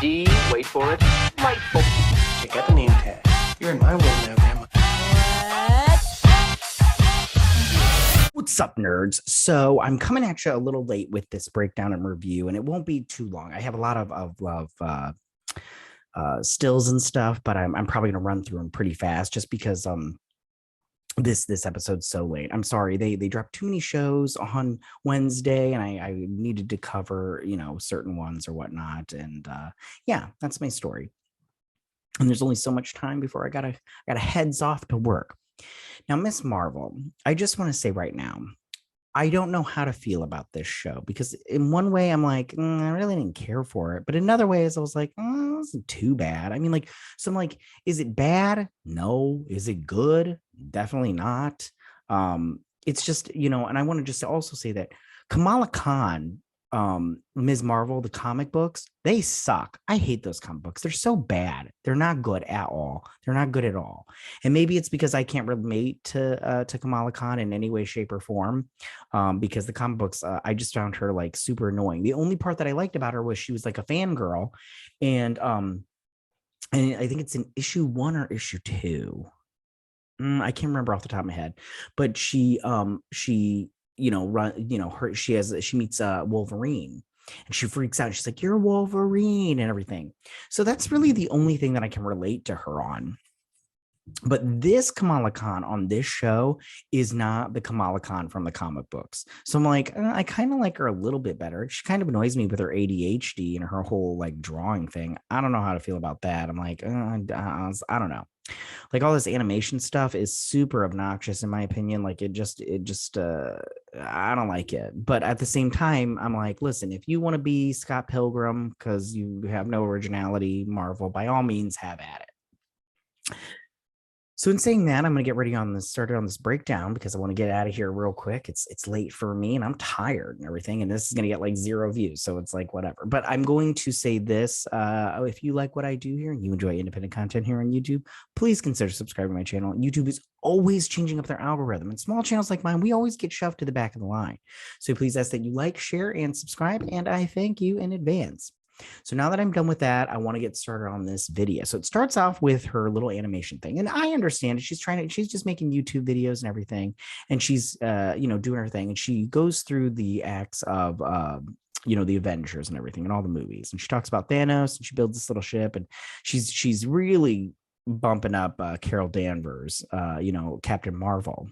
D, wait for it, delightful. Check out the name tag. You're in my world now, Grandma. What's up, nerds? So I'm coming at you a little late with this breakdown and review, and it won't be too long. I have a lot of stills and stuff, but I'm probably gonna run through them pretty fast just because this episode's so late. I'm sorry, they dropped too many shows on Wednesday, and I needed to cover certain ones or whatnot, and yeah, that's my story. And there's only so much time before I gotta heads off to work. Now, Miss Marvel, I just want to say right now, I don't know how to feel about this show because in one way I'm like, I really didn't care for it. But in other ways, I was like, it wasn't too bad. I mean, like, so I'm like, is it bad? No. Is it good? Definitely not. It's just, and I want to just also say that Kamala Khan, Ms. Marvel, the comic books, they suck. I hate those comic books. They're so bad. They're not good at all. They're not good at all. And maybe it's because I can't relate to Kamala Khan in any way, shape, or form. Because the comic books, I just found her like super annoying. The only part that I liked about her was she was like a fangirl, and I think it's in issue 1 or issue 2. I can't remember off the top of my head, but she she meets Wolverine, and she freaks out. She's like, "You're Wolverine," and everything. So that's really the only thing that I can relate to her on. But this Kamala Khan on this show is not the Kamala Khan from the comic books. So I'm like, I kind of like her a little bit better. She kind of annoys me with her ADHD and her whole like drawing thing. I don't know how to feel about that. I'm like, I don't know. Like all this animation stuff is super obnoxious in my opinion. Like it just I don't like it. But at the same time, I'm like, listen, if you want to be Scott Pilgrim because you have no originality, Marvel, by all means have at it. So in saying that, I'm going to get ready on started on this breakdown because I want to get out of here real quick. It's late for me and I'm tired and everything. And this is going to get like 0 views. So it's like, whatever, but I'm going to say this. If you like what I do here and you enjoy independent content here on YouTube, please consider subscribing to my channel. YouTube is always changing up their algorithm, and small channels like mine, we always get shoved to the back of the line. So please ask that you like, share, and subscribe. And I thank you in advance. So now that I'm done with that, I want to get started on this video. So it starts off with her little animation thing. And I understand she's just making YouTube videos and everything. And she's, doing her thing. And she goes through the acts of, the Avengers and everything and all the movies. And she talks about Thanos and she builds this little ship. And she's really bumping up Carol Danvers, Captain Marvel.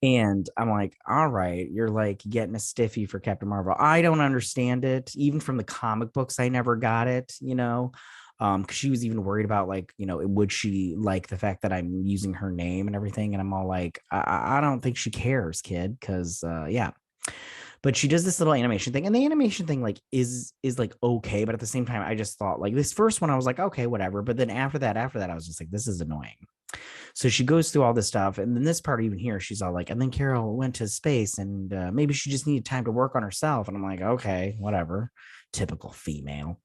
And I'm like, all right, you're like getting a stiffy for Captain Marvel. I don't understand it. Even from the comic books, I never got it, because she was even worried about like, would she like the fact that I'm using her name and everything? And I'm all like, I don't think she cares, kid, because yeah. But she does this little animation thing, and the animation thing like is like okay, but at the same time, I just thought like this first one, I was like, okay, whatever. But then after that, I was just like, this is annoying. So she goes through all this stuff, and then this part even here, she's all like, and then Carol went to space, and maybe she just needed time to work on herself. And I'm like, okay, whatever, typical female.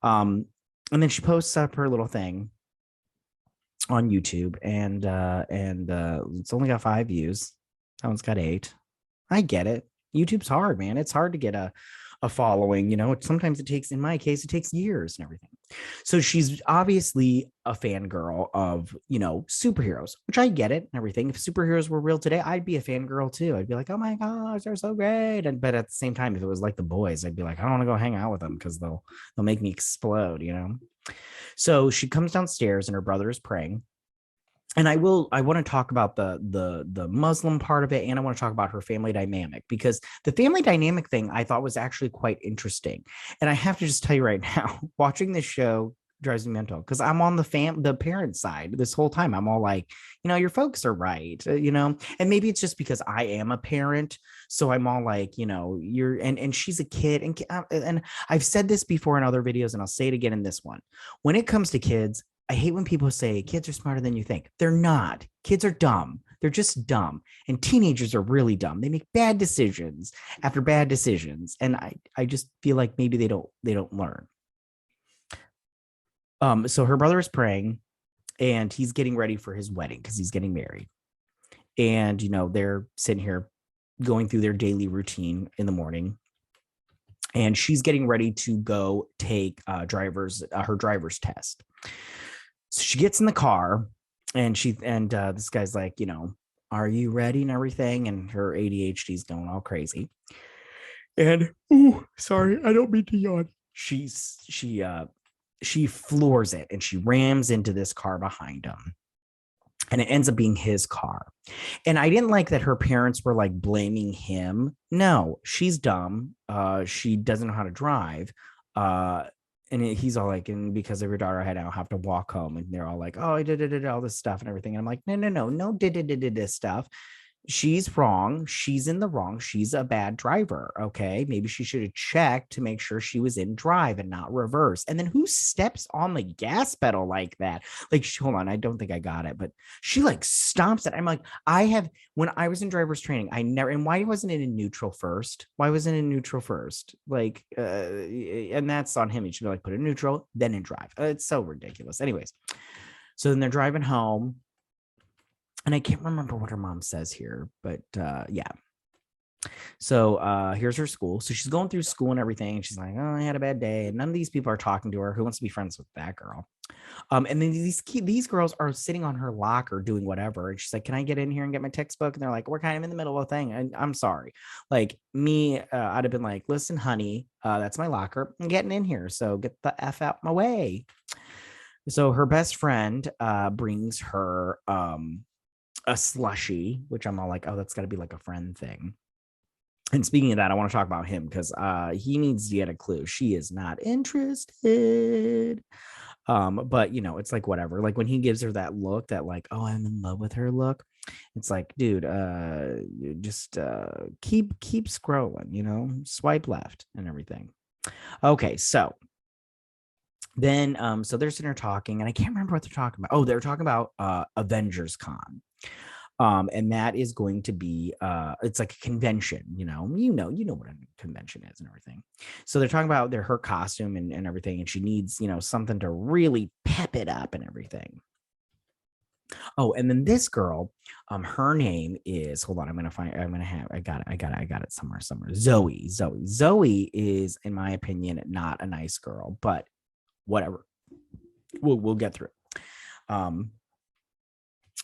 And then she posts up her little thing on YouTube, and it's only got 5 views. That one's got 8. I get it. YouTube's hard, man. It's hard to get a following, sometimes it takes, in my case, it takes years and everything. So she's obviously a fangirl of, superheroes, which I get it and everything. If superheroes were real today, I'd be a fangirl too. I'd be like, oh my gosh, they're so great. But at the same time, if it was like the boys, I'd be like, I don't want to go hang out with them because they'll make me explode, So she comes downstairs and her brother is praying. And I want to talk about the Muslim part of it, and I want to talk about her family dynamic, because the family dynamic thing I thought was actually quite interesting. And I have to just tell you right now, watching this show drives me mental because I'm on the parent side this whole time. I'm all like, your folks are right, and maybe it's just because I am a parent, so I'm all like, you're and she's a kid, and I've said this before in other videos, and I'll say it again in this one. When it comes to kids, I hate when people say kids are smarter than you think. They're not. Kids are dumb. They're just dumb. And teenagers are really dumb. They make bad decisions after bad decisions. And I just feel like maybe they don't learn. So her brother is praying, and he's getting ready for his wedding because he's getting married. And, they're sitting here going through their daily routine in the morning. and she's getting ready to go take her driver's test. So she gets in the car, and this guy's like, are you ready and everything? And her ADHD is going all crazy. And sorry, I don't mean to yawn. She floors it, and she rams into this car behind him. And it ends up being his car. And I didn't like that her parents were like blaming him. No, she's dumb. She doesn't know how to drive. And he's all like, and because of your daughter, I'll have to walk home. And they're all like, oh, I did all this stuff and everything. And I'm like, no, did this stuff. She's wrong. She's in the wrong. She's a bad driver. Okay. Maybe she should have checked to make sure she was in drive and not reverse. And then who steps on the gas pedal like that? Like, hold on. I don't think I got it, but she like stomps it. I'm like, when I was in driver's training, and why wasn't it in neutral first? Why wasn't it in neutral first? Like, and that's on him. He should be like, put it in neutral, then in drive. It's so ridiculous. Anyways. So then they're driving home. And I can't remember what her mom says here, but yeah. So here's her school. So she's going through school and everything. And she's like, oh, I had a bad day. And none of these people are talking to her. Who wants to be friends with that girl? And then these girls are sitting on her locker doing whatever. And she's like, can I get in here and get my textbook? And they're like, we're kind of in the middle of a thing. And I'm sorry. Like me, I'd have been like, listen, honey, that's my locker. I'm getting in here. So get the F out my way. So her best friend brings her a slushie, which I'm all like, oh, that's got to be like a friend thing. And speaking of that, I want to talk about him because he needs to get a clue. She is not interested. But it's like whatever. Like when he gives her that look, that like, oh, I'm in love with her look. It's like, dude, just keep scrolling, swipe left and everything. Okay, so then so they're sitting there talking, and I can't remember what they're talking about. Oh, they're talking about AvengerCon. And that is going to be it's like a convention, you know what a convention is and everything. So they're talking about her costume and everything, and she needs something to really pep it up and everything. Oh, and then this girl, her name is, hold on, I got it somewhere. Zoe is, in my opinion, not a nice girl, but whatever, we'll get through it.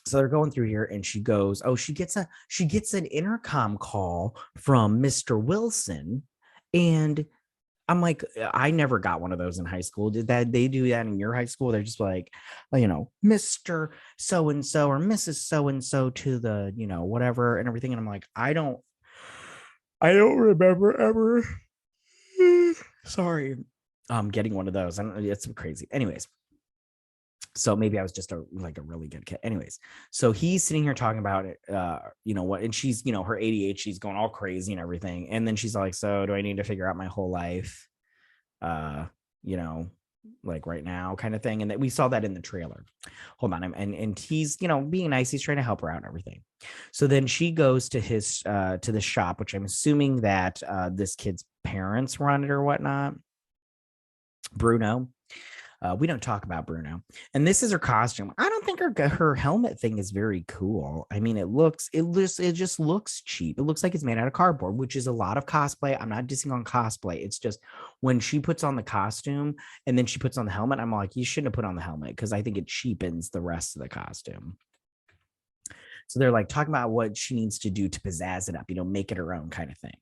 So they're going through here, and she goes, oh, she gets an intercom call from Mr. Wilson. And I'm like, I never got one of those in high school. Did they do that in your high school? They're just like, Mr. So-and-so or Mrs. So-and-so to the, whatever and everything. And I'm like, I don't remember ever. Sorry. Getting one of those. It's crazy. Anyways. So maybe I was just a really good kid. Anyways, so he's sitting here talking about it, what, and she's, her ADHD's going all crazy and everything. And then she's like, so do I need to figure out my whole life, like right now kind of thing. And that we saw that in the trailer. Hold on. And he's, being nice. He's trying to help her out and everything. So then she goes to to the shop, which I'm assuming that this kid's parents run it or whatnot. Bruno. We don't talk about Bruno. And this is her costume. I don't think her helmet thing is very cool. I mean, it just looks cheap. It looks like it's made out of cardboard, which is a lot of cosplay. I'm not dissing on cosplay. It's just when she puts on the costume and then she puts on the helmet, I'm like, you shouldn't have put on the helmet because I think it cheapens the rest of the costume. So they're like talking about what she needs to do to pizzazz it up, make it her own kind of thing.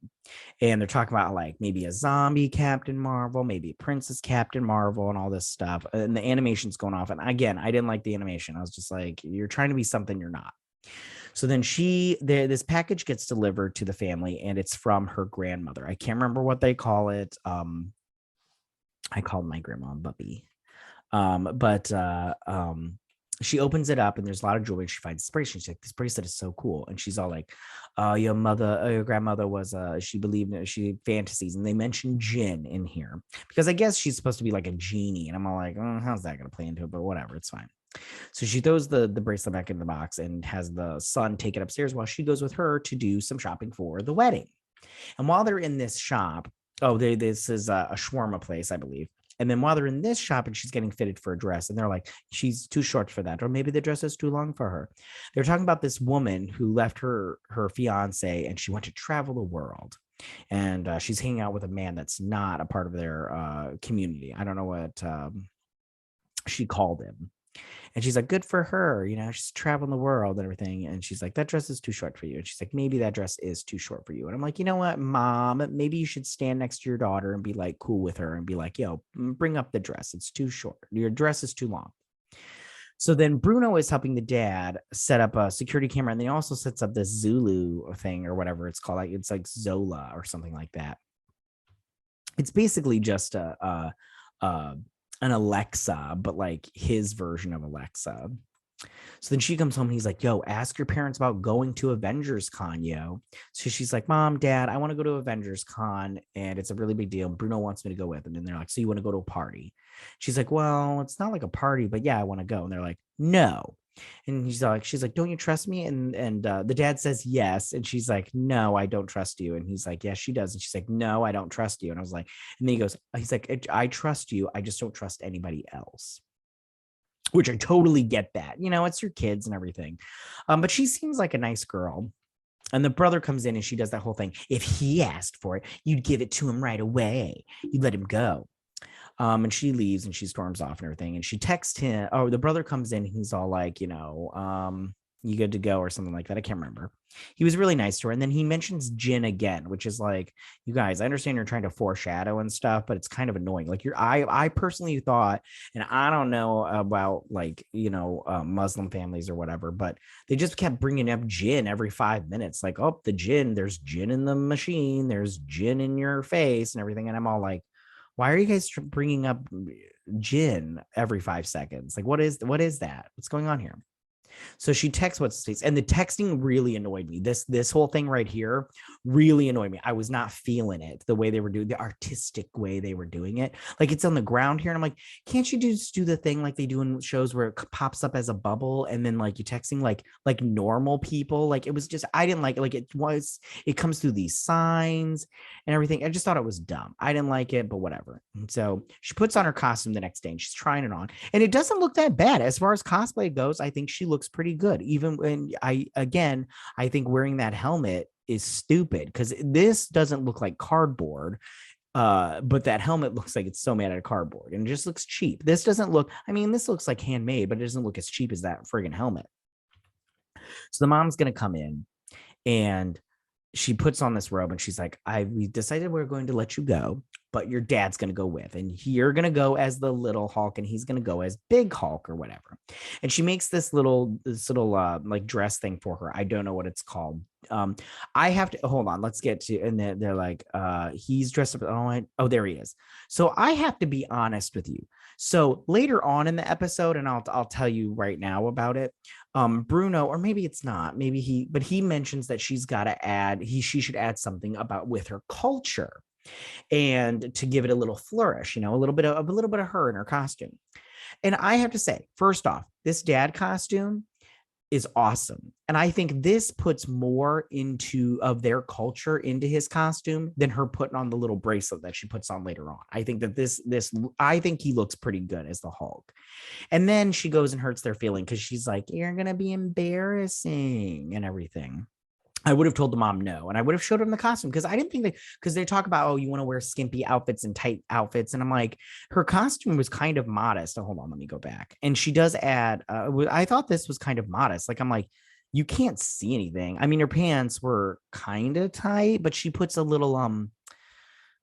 And they're talking about like maybe a zombie Captain Marvel, maybe a Princess Captain Marvel and all this stuff. And the animation's going off. And again, I didn't like the animation. I was just like, you're trying to be something you're not. So then this package gets delivered to the family, and it's from her grandmother. I can't remember what they call it. I called my grandma Bubby. She opens it up, and there's a lot of jewelry. She finds this bracelet. She's like, this bracelet is so cool. And she's all like, your grandmother was, she believed in she fantasies. And they mention Jinn in here because I guess she's supposed to be like a genie. And I'm all like, how's that going to play into it? But whatever, it's fine. So she throws the bracelet back in the box and has the son take it upstairs while she goes with her to do some shopping for the wedding. And while they're in this shop, this is a shawarma place, I believe. And then while they're in this shop and she's getting fitted for a dress, and they're like, she's too short for that. Or maybe the dress is too long for her. They're talking about this woman who left her fiance and she went to travel the world. and she's hanging out with a man that's not a part of their community. I don't know what she called him. And she's like, good for her. She's traveling the world and everything. And she's like, that dress is too short for you. And she's like, maybe that dress is too short for you. And I'm like, you know what, Mom, maybe you should stand next to your daughter and be like cool with her and be like, yo, bring up the dress. It's too short. Your dress is too long. So then Bruno is helping the dad set up a security camera. And then he also sets up this Zulu thing or whatever it's called. It's like Zola or something like that. It's basically just an Alexa, but like his version of Alexa. So then she comes home and he's like, yo, ask your parents about going to AvengerCon, yo. So she's like, Mom, Dad, I want to go to AvengerCon and it's a really big deal. Bruno wants me to go with him. And they're like, so you want to go to a party? She's like, well, it's not like a party, but yeah, I want to go. And they're like, no. And she's like, don't you trust me? And the dad says yes. And she's like, no, I don't trust you. And he's like, yes, she does. And she's like, no, I don't trust you. And I was like, and then he's like, I trust you. I just don't trust anybody else. Which I totally get that. It's your kids and everything. But she seems like a nice girl. And the brother comes in and she does that whole thing. If he asked for it, you'd give it to him right away. You'd let him go. And she leaves and she storms off and everything. And she texts him. Oh, the brother comes in. He's all like, you good to go or something like that. I can't remember. He was really nice to her. And then he mentions Jinn again, which is like, you guys, I understand you're trying to foreshadow and stuff, but it's kind of annoying. Like I personally thought, and I don't know about like, Muslim families or whatever, but they just kept bringing up Jinn every 5 minutes. Like, oh, the Jinn, there's Jinn in the machine. There's Jinn in your face and everything. And I'm all like, why are you guys bringing up Jinn every 5 seconds? Like, what is that? What's going on here? So she texts what's states, and the texting really annoyed me. This whole thing right here really annoyed me. I was not feeling it, the way they were doing, the artistic way they were doing it. Like, it's on the ground here, and I'm like, can't you just do the thing like they do in shows where it pops up as a bubble, and then like you texting like normal people? Like, it was just, I didn't like it. Like, it comes through these signs and everything. I just thought it was dumb. I didn't like it, but whatever. And so she puts on her costume the next day and she's trying it on, and it doesn't look that bad as far as cosplay goes. I think she looks pretty good. Even when I think wearing that helmet is stupid because this doesn't look like cardboard. But that helmet looks like it's so made out of cardboard and it just looks cheap. This doesn't look, this looks like handmade, but it doesn't look as cheap as that friggin' helmet. So the mom's gonna come in and she puts on this robe and she's like, we decided we're going to let you go, but your dad's going to go with, and you're going to go as the little Hulk and he's going to go as big Hulk or whatever. And she makes this little like dress thing for her. I don't know what it's called. I have to hold on. Let's get to, and they're like, he's dressed up. Oh, there he is. So I have to be honest with you. So later on in the episode, and I'll tell you right now about it. Bruno, or maybe it's not, but he mentions that she's got to add, she should add something about with her culture and to give it a little flourish, a little bit of her in her costume. And I have to say, first off, this dad costume is awesome. And I think this puts more of their culture into his costume than her putting on the little bracelet that she puts on later on. I think that I think he looks pretty good as the Hulk. And then she goes and hurts their feeling because she's like, you're going to be embarrassing and everything. I would have told the mom no, and I would have showed him the costume because I didn't think because they talk about, oh, you want to wear skimpy outfits and tight outfits. And I'm like, her costume was kind of modest. Oh, hold on, let me go back. And she does add, I thought this was kind of modest. Like, I'm like, you can't see anything. Her pants were kind of tight, but she puts a little,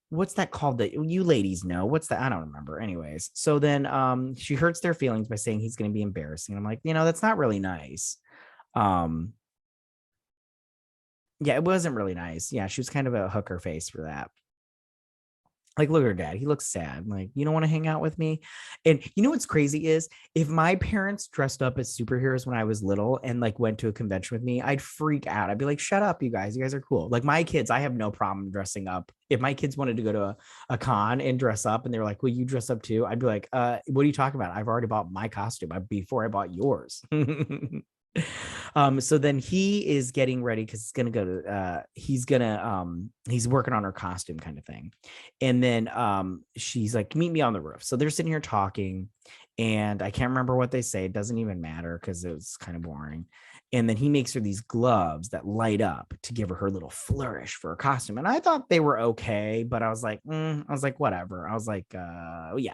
what's that called that you ladies know? What's that? I don't remember. Anyways. So then she hurts their feelings by saying he's going to be embarrassing. I'm like, that's not really nice. Yeah, it wasn't really nice. Yeah, she was kind of a hooker face for that. Like, look at her dad. He looks sad. Like, you don't want to hang out with me? And you know what's crazy is if my parents dressed up as superheroes when I was little and like went to a convention with me, I'd freak out. I'd be like, shut up, you guys. You guys are cool. Like my kids, I have no problem dressing up. If my kids wanted to go to a con and dress up and they were like, will you dress up too? I'd be like, what are you talking about? I've already bought my costume before I bought yours. So then he is getting ready because it's gonna go to he's working on her costume kind of thing. And then she's like, meet me on the roof. So they're sitting here talking, and I can't remember what they say. It doesn't even matter because it was kind of boring. And then he makes her these gloves that light up to give her little flourish for her costume. And I thought they were okay, but I was like, whatever. I was like, yeah.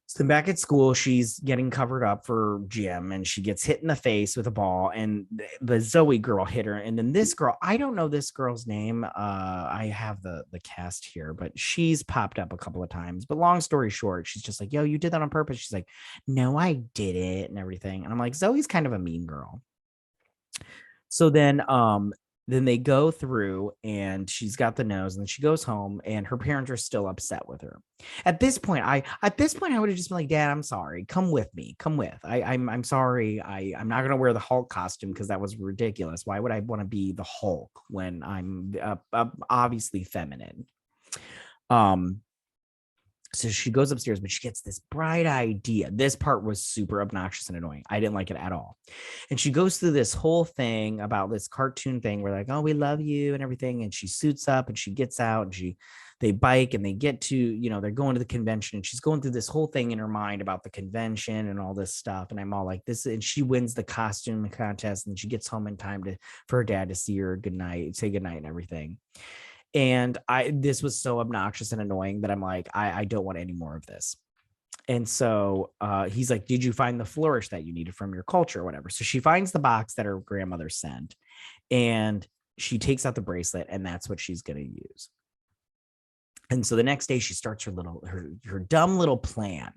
So back at school, she's getting covered up for gym and she gets hit in the face with a ball. And the Zoe girl hit her. And then this girl, I don't know this girl's name. I have the cast here, but she's popped up a couple of times. But long story short, she's just like, yo, you did that on purpose. She's like, no, I did it and everything. And I'm like, Zoe's kind of a mean girl. So then they go through and she's got the nose and then she goes home and her parents are still upset with her. At this point, I would have just been like, Dad, I'm sorry. Come with me. Come with. I'm sorry. I'm not gonna wear the Hulk costume because that was ridiculous. Why would I want to be the Hulk when I'm obviously feminine? So she goes upstairs, but she gets this bright idea. This part was super obnoxious and annoying. I didn't like it at all. And she goes through this whole thing about this cartoon thing where like, oh, we love you and everything. And she suits up and she gets out and they bike and they get to, they're going to the convention and she's going through this whole thing in her mind about the convention and all this stuff. And I'm all like this, and she wins the costume contest and she gets home in time for her dad to see her say goodnight and everything. And this was so obnoxious and annoying that I'm like, I don't want any more of this. And so he's like, did you find the flourish that you needed from your culture or whatever? So she finds the box that her grandmother sent and she takes out the bracelet and that's what she's going to use. And so the next day she starts her dumb little plan.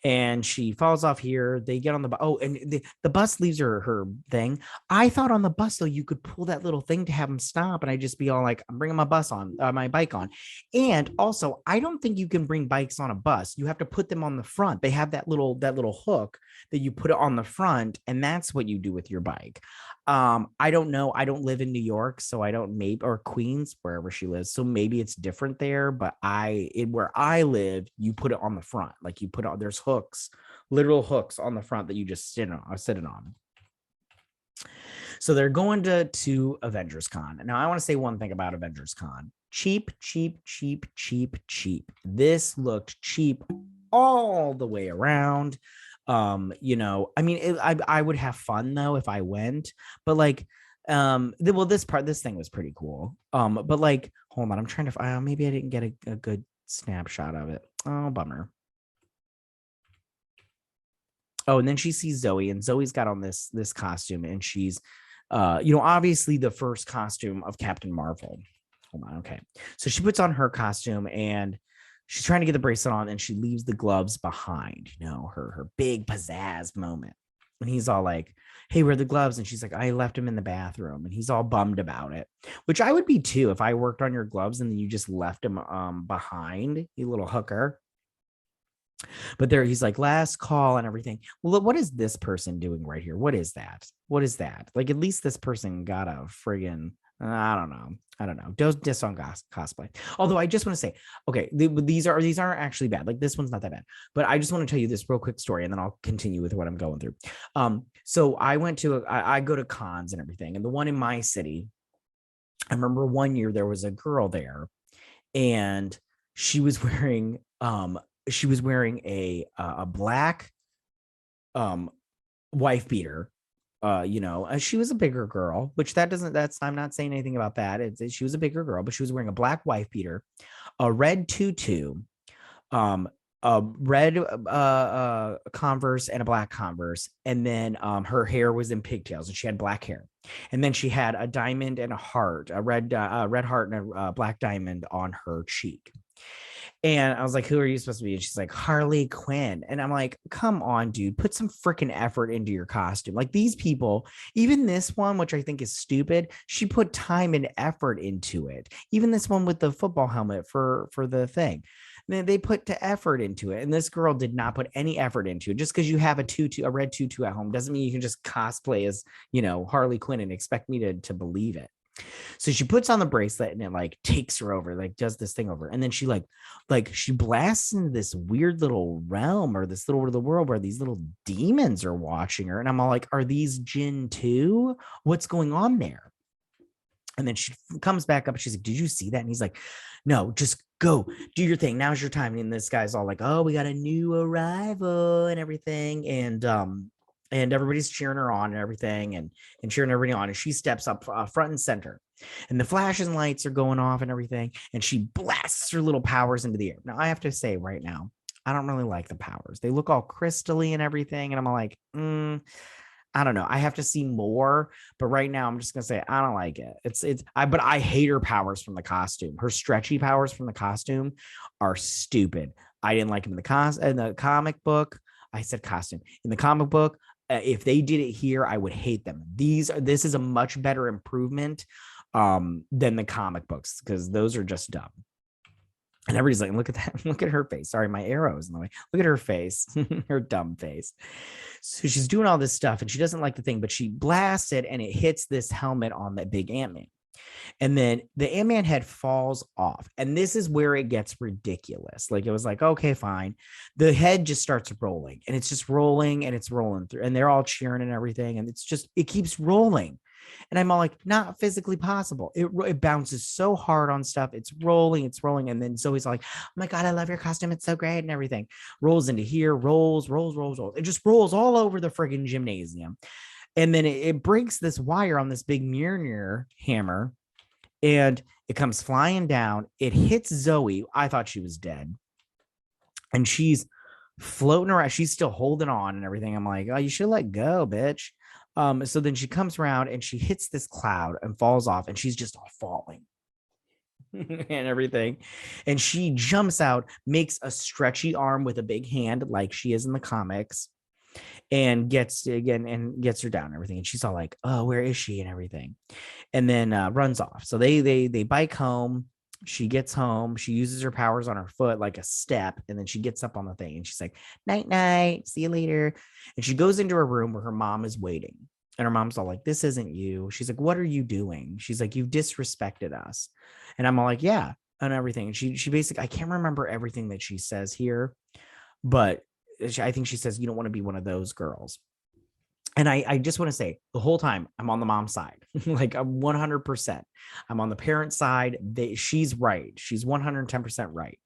And she falls off here. They get on the bus. Oh, and the bus leaves her thing. I thought on the bus, though, you could pull that little thing to have them stop. And I just be all like, I'm bringing my bike on. And also, I don't think you can bring bikes on a bus. You have to put them on the front. They have that little hook that you put it on the front. And that's what you do with your bike. I don't know. I don't live in New York, so I don't or Queens, wherever she lives. So maybe it's different there, but where I live, you put it on the front. Like you put on, there's hooks, literal hooks on the front that you just sit on. So they're going to AvengerCon. Now I want to say one thing about AvengerCon. Cheap. This looked cheap all the way around. I mean, I would have fun though if I went, but like, this thing was pretty cool. But like, hold on, I'm trying to, maybe I didn't get a good snapshot of it. Oh, bummer. Oh, and then she sees Zoe, and Zoe's got on this costume, and she's, obviously the first costume of Captain Marvel. Hold on, okay. So she puts on her costume, and she's trying to get the bracelet on, and she leaves the gloves behind. Her big pizzazz moment. And he's all like, "Hey, where are the gloves?" And she's like, "I left them in the bathroom." And he's all bummed about it, which I would be too if I worked on your gloves and then you just left them behind, you little hooker. But he's like, last call and everything. Well, what is this person doing right here? What is that? Like, at least this person got a friggin', I don't know. Don't diss on cosplay. Although I just want to say, okay, these aren't actually bad. Like this one's not that bad. But I just want to tell you this real quick story, and then I'll continue with what I'm going through. So I go to cons and everything, and the one in my city, I remember one year there was a girl there, and she was wearing a black wife beater. She was a bigger girl, which I'm not saying anything about that. She was a bigger girl, but she was wearing a black wife beater, a red tutu, a red Converse and a black Converse. And then her hair was in pigtails and she had black hair. And then she had a diamond and a heart, a red heart and a black diamond on her cheek. And I was like, who are you supposed to be? And she's like, Harley Quinn. And I'm like, come on, dude, put some freaking effort into your costume. Like these people, even this one, which I think is stupid, she put time and effort into it. Even this one with the football helmet for the thing. They put effort into it. And this girl did not put any effort into it. Just because you have a red tutu at home doesn't mean you can just cosplay as, Harley Quinn and expect me to believe it. So she puts on the bracelet and it like takes her over, like does this thing over. And then she she blasts into this weird little realm or this little world where these little demons are watching her. And I'm all like, are these Jinn too? What's going on there? And then she comes back up and she's like, did you see that? And he's like, no, just go do your thing. Now's your time. And this guy's all like, oh, we got a new arrival and everything. And and everybody's cheering her on and everything, and cheering everybody on, and she steps up front and center, and the flashing lights are going off and everything, and she blasts her little powers into the air. Now I have to say right now, I don't really like the powers. They look all crystally and everything, and I'm like, I don't know. I have to see more, but right now I'm just gonna say I don't like it. But I hate her powers from the costume. Her stretchy powers from the costume are stupid. I didn't like them in the comic book. I said costume in the comic book. If they did it here, I would hate them. This is a much better improvement than the comic books, because those are just dumb. And everybody's like, look at that. Look at her face. Sorry, my arrow is in the way. Look at her face, her dumb face. So she's doing all this stuff and she doesn't like the thing, but she blasts it and it hits this helmet on that big Ant-Man. And then the Ant-Man head falls off. And this is where it gets ridiculous. Like, it was like, okay, fine. The head just starts rolling, and it's just rolling, and it's rolling through, and they're all cheering and everything. And it keeps rolling. And I'm all like, not physically possible. It bounces so hard on stuff. It's rolling. And then Zoe's like, oh my God, I love your costume. It's so great and everything. Rolls into here, rolls. It just rolls all over the friggin' gymnasium. And then it breaks this wire on this big Mjolnir hammer, and it comes flying down. It hits Zoe. I thought she was dead. And she's floating around. She's still holding on and everything. I'm like, oh, you should let go, bitch. So then she comes around and she hits this cloud and falls off, and she's just all falling and everything. And she jumps out, makes a stretchy arm with a big hand like she is in the comics, and gets her down and everything. And she's all like, oh, where is she and everything. And then runs off. So they bike home. She gets home. She uses her powers on her foot like a step, and then she gets up on the thing and she's like, night, night, see you later. And she goes into her room where her mom is waiting. And her mom's all like, this isn't you. She's like, what are you doing? She's like, you've disrespected us. And I'm all like, yeah, and everything. And she basically, I can't remember everything that she says here, but I think she says, you don't want to be one of those girls. And I just want to say, the whole time I'm on the mom's side, like I'm 100%. I'm on the parent side. She's right. She's 110% right.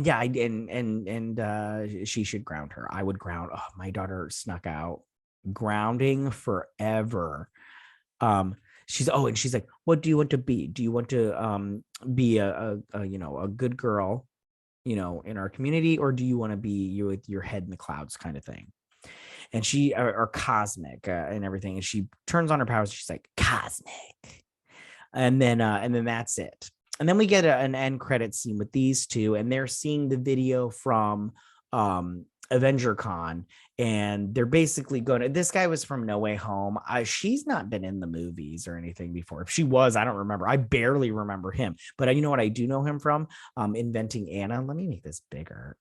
Yeah, she should ground her. I would ground. Oh, my daughter snuck out grounding forever. She's like, what do you want to be? Do you want to be a good girl, in our community, or do you want to be you with your head in the clouds kind of thing? And she or cosmic and everything. And she turns on her powers. She's like, cosmic. And then that's it. And then we get an end credit scene with these two, and they're seeing the video from AvengerCon, and they're basically going to, this guy was from No Way Home. She's not been in the movies or anything before. If she was, I don't remember. I barely remember him. But you know what I do know him from? Inventing Anna. Let me make this bigger.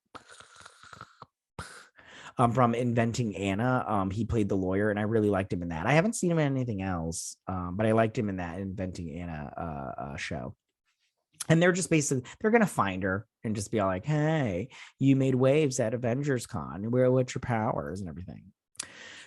From Inventing Anna. He played the lawyer, and I really liked him in that. I haven't seen him in anything else, but I liked him in that Inventing Anna show. And they're just basically, they're going to find her and just be all like, hey, you made waves at AvengerCon. What's your powers and everything?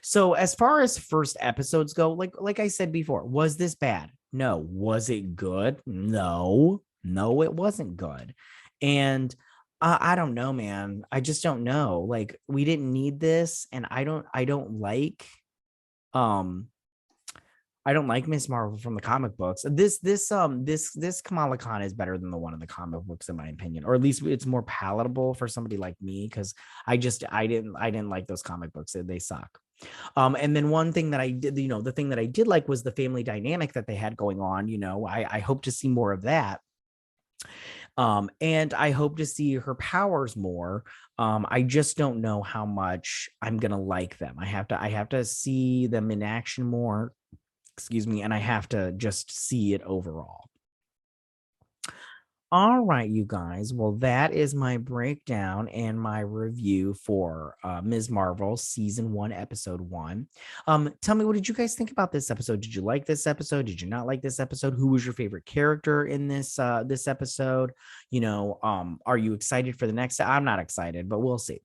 So as far as first episodes go, like I said before, was this bad? No. Was it good? No, it wasn't good. And I don't know, man. I just don't know. Like, we didn't need this, and I don't like Miss Marvel from the comic books. This Kamala Khan is better than the one in the comic books, in my opinion, or at least it's more palatable for somebody like me, because I didn't like those comic books. They suck. And then one thing that I did, the thing that I did like was the family dynamic that they had going on. I hope to see more of that. And I hope to see her powers more. I just don't know how much I'm gonna like them. I have to see them in action more. Excuse me, and I have to just see it overall. All right, you guys. Well, that is my breakdown and my review for Ms. Marvel Season 1, Episode 1. Tell me, what did you guys think about this episode? Did you like this episode? Did you not like this episode? Who was your favorite character in this episode? Are you excited for the next? I'm not excited, but we'll see.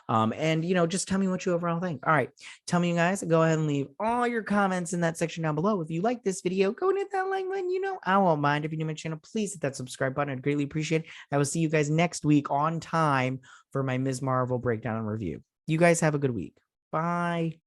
And just tell me what you overall think. All right, tell me, you guys. Go ahead and leave all your comments in that section down below. If you like this video, go and hit that like button. I won't mind. If you're new to my channel, please hit that subscribe button. I'd greatly appreciate it. I will see you guys next week on time for my Ms. Marvel breakdown and review. You guys have a good week. Bye.